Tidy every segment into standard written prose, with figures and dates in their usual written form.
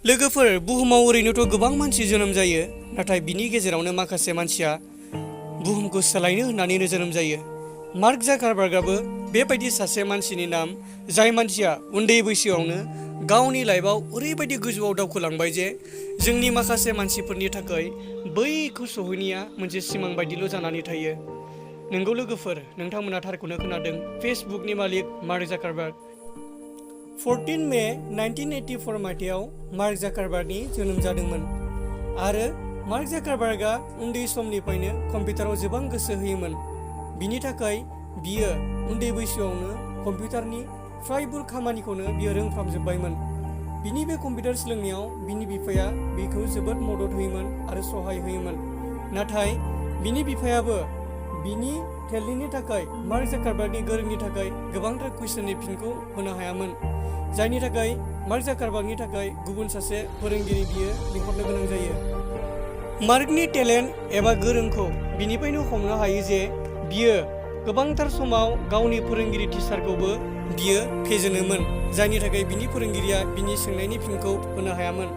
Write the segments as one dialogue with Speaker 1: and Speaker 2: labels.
Speaker 1: लोगोफोर, बुहुमाव ओरैनोथ' गोबां मानसि जोनोम जायो, नाथाय बिनि गेजेरावनो माखासे मानसिया बुहुमखौ सोलायनो होननानैनो जोनोम जायो। मार्क जाकारबार्गआबो बेबायदि सासे मानसिनि नाम, जाय मानसिया उन्दै बैसोआवनो गावनि लाइफआव ओरैबायदि गोजौआव दावखोलांबाय जे जोंनि माखासे मानसिफोरनि थाखाय बैखौ सहैनाया मोनसे सिमां बायदिल' जानानै थायो। नंगौ लोगोफोर, नोंथांमोना थारखौनो खोनादों। फेसबुकनि मालिक मार्क जाकारबार्ग। 14 मे 1984 मायथाइयाव मार्क जाकारबार्गनि जोनोम जादोंमोन आरो मार्क जाकारबार्गआ उन्दै समनिफ्रायनो कम्पिउटाराव गोबां गोसो होयोमोन। बिनि थाखाय बियो उन्दै बैसोआवनो कम्पिउटारनि फ्रायबो खामानिखौनो बियो रोंफ्रामजोब्बायमोन। बिनि बे कम्पिउटार सोलोंनायाव बिनि बिफाया बिखौ जोबोद मदद होयोमोन आरो सहाय होयोमोन। नाथाय बिनि बिफायाबो बिनि टेलेन्टनि थाखाय मार्क जाकारबार्गनि गोरोंनि थाखाय गोबांथार कुइसननि फिनखौ होनो हायामोन, जायनि थाखाय मार्क जाकारबार्गनि थाखाय गुबुन सासे फोरोंगिरि बियो लिंहरनो गोनां जायो। मार्कनि टेलेन्ट एबा गोरोंखौ बिनिफ्रायनो हमनो हायो जे बियो गोबांथार समाव गावनि फोरोंगिरि टिचारखौबो बियो फेजेनोमोन, जायनि थाखाय बिनि फोरोंगिरिया बिनि सोंनायनि फिनखौ होनो हायामोन।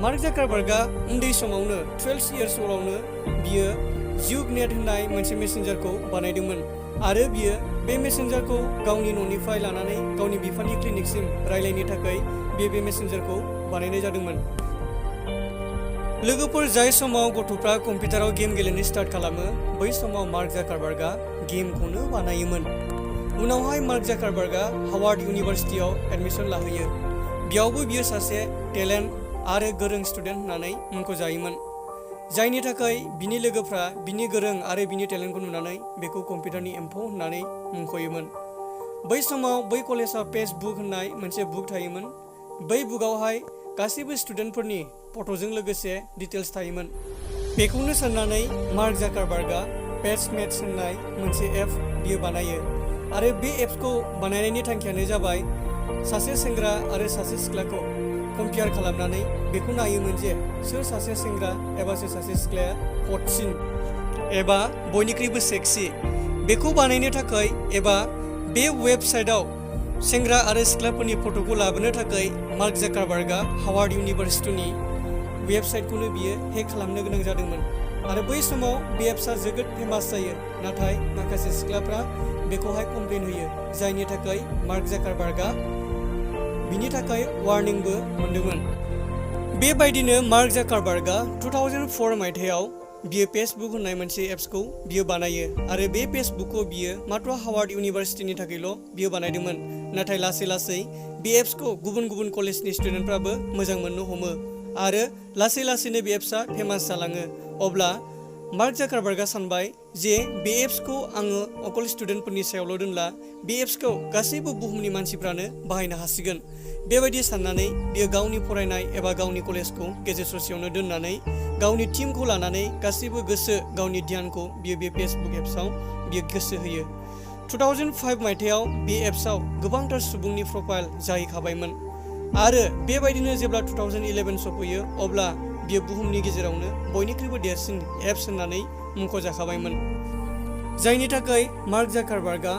Speaker 1: मार्क जाकारबार्गआ उन्दै समावनो 12 इयार्स अल्डआवनो बियो जुगनेट होननाय मोनसे मेसेन्जारखौ बानायदोंमोन आरो बियो बे मेसेन्जारखौ गावनि न'निफ्राय लानानै गावनि बिफानि क्लिनिकसिम रायलायनो थाखाय बे मेसेन्जारखौ बानायनाय जादोंमोन। लोगोफोर, जाय समाव गथ'फ्रा कम्पिउटाराव गेम गेलेनो स्टार्ट खालामो, बै समाव मार्क जाकारबार्गआ गेमखौनो बानायोमोन। उनावहाय मार्क जाकारबार्गआ हार्वार्ड इउनिभार्सिटियाव एडमिसन लाहैयो। बेयावबो बियो सासे टेलेन्ट आरो गोरों स्टुडेन्ट होननानै मुंख'जायोमोन, जायनि थाखाय बिनि लोगोफ्रा बिनि गोरों आरो बिनि टेलेन्टखौ नुनानै बेखौ कम्पिउटारनि एम्फौ होननानै मुंख'योमोन। बै समाव बै कलेजाव फेसबुक होननाय मोनसे बुक थायोमोन। बै बुकआवहाय गासैबो स्टुडेन्टफोरनि फट'जों लोगोसे डिटेल्स थायोमोन। बेखौनो साननानै मार्क जाकारबार्गआ पेजमेट्स होननाय मोनसे एप बियो बानायो आरो बे एप्सखौ बानायनायनि थांखियानो जाबाय सासे सेंग्रा आरो सासे सिख्लाखौ कम्पेयार खालामनानै बेखौ नायोमोन जे सोर सासे सेंग्रा एबा सोर सासे सिख्लाया हटसिन एबा बयनिख्रुइबो सेक्सि। बेखौ बानायनो थाखाय एबा बे वेबसाइटआव सेंग्रा आरो सिख्लाफोरनि फट'खौ लाबोनो थाखाय मार्क जाकारबार्गआ हार्वार्ड इउनिभार्सिटिनि वेबसाइटखौनो बियो हेक खालामनो गोनां जादोंमोन आरो बै समाव बे एप्सआ जोबोद फेमास जायो, नाथाय माखासे सिख्लाफ्रा बेखौहाय कमप्लेन होयो, जायनि थाखाय मार्क जाकारबार्गआ बिनि थाखाय वार्निंबो मोनदोंमोन। बेबायदिनो मार्क जाकारबार्गआ 2004 मायथाइयाव बियो फेसबुक होननाय मोनसे एप्सखौ बियो बानायो आरो बे फेसबुकखौ बियो मात्र हार्वार्ड इउनिभार्सिटिनि थाखायल' बियो बानायदोंमोन। नाथाय लासै लासै बे एप्सखौ गुबुन गुबुन कलेजनि स्टुडेन्टफ्राबो मोजां मोननो हमो आरो लासै लासैनो बे एप्सआ फेमास जालाङो। अब्ला मार्क जाकारबार्गआ सानबाय जे बे एप्सखौ आङो अकल स्टुडेन्टफोरनि सायावल' दोनला, बे एप्सखौ गासैबो बुहुमनि मानसिफ्रानो बाहायनो हासिगोन। बेबायदि साननानै बियो गावनि फरायनाय एबा गावनि कलेजखौ गेजेर ससेयावनो दोननानै गावनि टिमखौ लानानै गासैबो गावनि ध्यानखौ बियो बे फेसबुक एप्सआव बियो गोसो होयो। 2005 मायथाइयाव बे एप्सआव गोबांथार सुबुंनि प्रफाइल जाहैखाबायमोन आरो बेबायदिनो जेब्ला 2011 सफैयो, अब्ला बियो बुहुमनि गेजेरावनो बयनिख्रुइबो देरसिन एप्स होननानै मुंख'जाखाबायमोन, जायनि थाखाय मार्क जाकारबार्गआ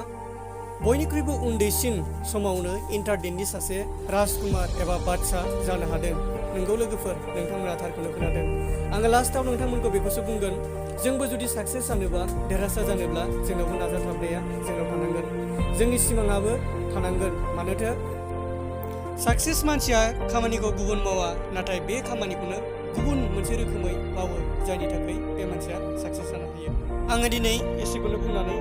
Speaker 1: बयनिख्रुइबो उन्दैसिन समावनो इन्टारनेटनि सासे राजकुमार एबा बादशाह जानो हादों। नंगौ लोगोफोर, नोंथांमोना थारखौनो खोनादों। आङो लास्टआव नोंथांमोनखौ बेखौसो बुंगोन, जोंबो जुदि साक्सेस जानोबा, देरहासार जानोब्ला जोंनावबो नाजाथाबनाया जोंनाव थानांगोन, जोंनि सिमाङाबो थानांगोन। मानोथो साक्सेस मानसिया खामानिखौ गुबुन मावा, नाथाय बे खामानिखौनो गुबुन मोनसे रोखोमै मावो, जायनि थाखाय बे मानसिया साक्सेस जानो हायो। आङो दिनै एसेखौनो बुंनानै